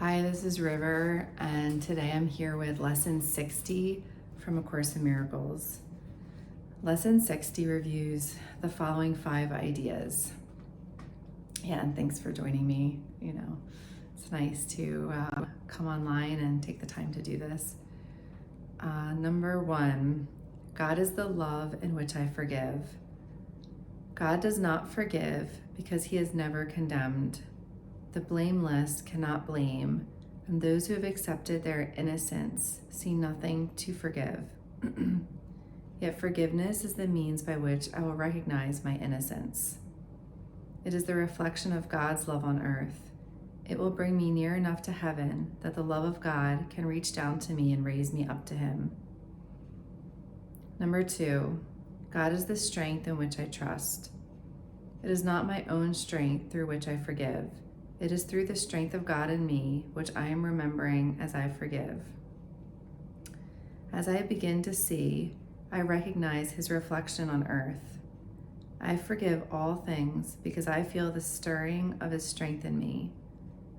Hi, this is River, and today I'm here with Lesson 60 from A Course in Miracles. Lesson 60 reviews the following 5 ideas. Yeah, and thanks for joining me. It's nice to come online and take the time to do this. Number 1, God is the love in which I forgive. God does not forgive because he is never condemned. The blameless cannot blame, and those who have accepted their innocence see nothing to forgive. Yet forgiveness is the means by which I will recognize my innocence. It is the reflection of God's love on earth. It will bring me near enough to heaven that the love of God can reach down to me and raise me up to him. Number 2, God is the strength in which I trust. It is not my own strength through which I forgive. It is through the strength of God in me, which I am remembering as I forgive. As I begin to see, I recognize his reflection on earth. I forgive all things because I feel the stirring of his strength in me,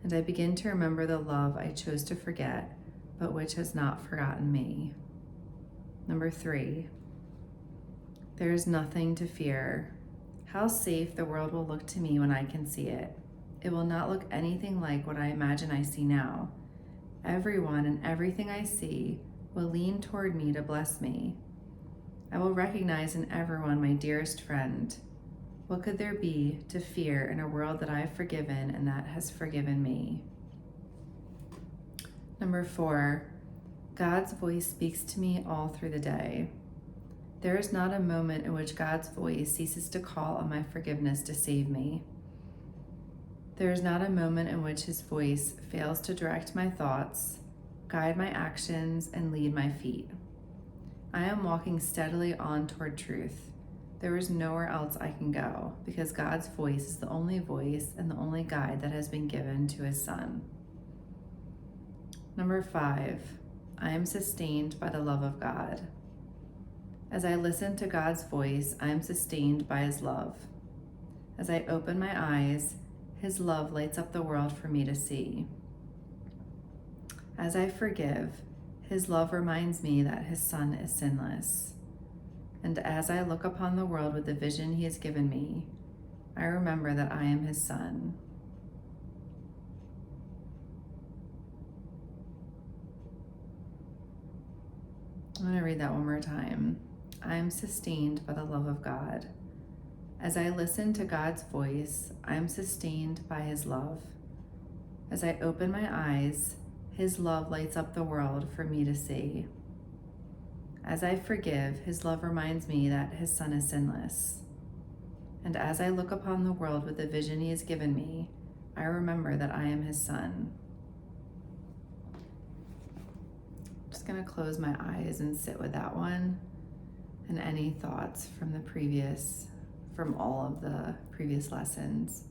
and I begin to remember the love I chose to forget, but which has not forgotten me. Number 3, there is nothing to fear. How safe the world will look to me when I can see it. It will not look anything like what I imagine I see now. Everyone and everything I see will lean toward me to bless me. I will recognize in everyone my dearest friend. What could there be to fear in a world that I have forgiven and that has forgiven me? Number 4, God's voice speaks to me all through the day. There is not a moment in which God's voice ceases to call on my forgiveness to save me. There is not a moment in which his voice fails to direct my thoughts, guide my actions, and lead my feet. I am walking steadily on toward truth. There is nowhere else I can go because God's voice is the only voice and the only guide that has been given to his Son. Number 5, I am sustained by the love of God. As I listen to God's voice, I am sustained by his love. As I open my eyes, his love lights up the world for me to see. As I forgive, his love reminds me that his Son is sinless. And as I look upon the world with the vision he has given me, I remember that I am his son. I'm going to read that one more time. I am sustained by the love of God. As I listen to God's voice, I am sustained by his love. As I open my eyes, his love lights up the world for me to see. As I forgive, his love reminds me that his Son is sinless. And as I look upon the world with the vision he has given me, I remember that I am his son. I'm just going to close my eyes and sit with that one and any thoughts from all of the previous lessons.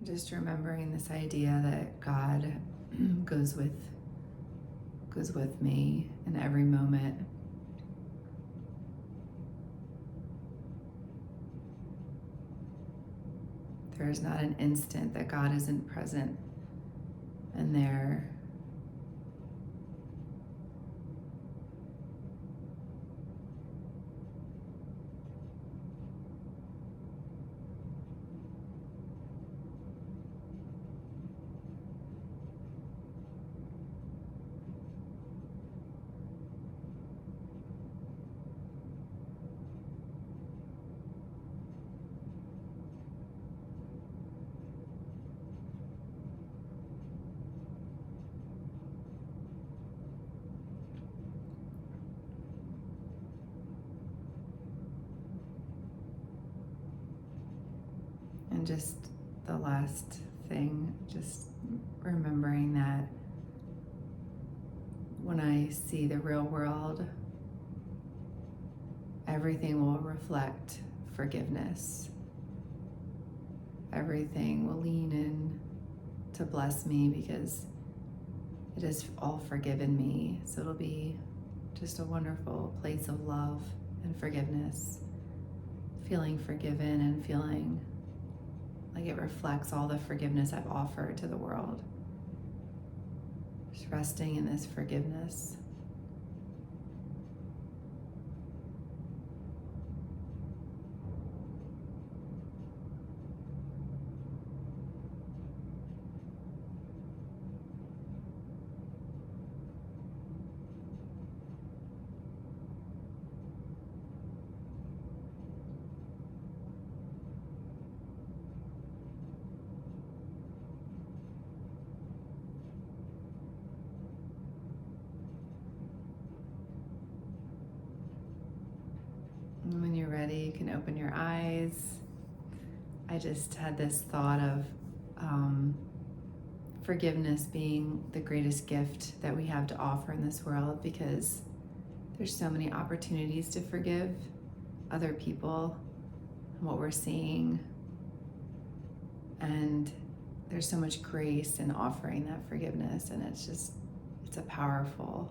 Just remembering this idea that God goes with me in every moment. There is not an instant that God isn't present and there. And just the last thing, just remembering that when I see the real world, everything will reflect forgiveness. Everything will lean in to bless me because it has all forgiven me. So it'll be just a wonderful place of love and forgiveness, feeling forgiven and feeling like it reflects all the forgiveness I've offered to the world. Just resting in this forgiveness. And when you're ready, you can open your eyes. I just had this thought of forgiveness being the greatest gift that we have to offer in this world, because there's so many opportunities to forgive other people and what we're seeing. And there's so much grace in offering that forgiveness, and it's a powerful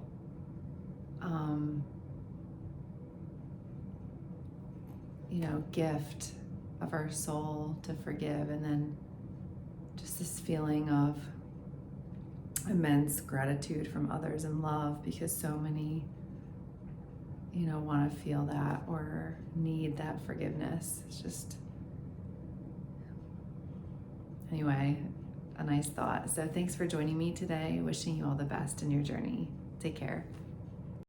gift of our soul to forgive. And then just this feeling of immense gratitude from others and love, because so many want to feel that or need that forgiveness. It's just, anyway, a nice thought. So thanks for joining me today. Wishing you all the best in your journey. Take care.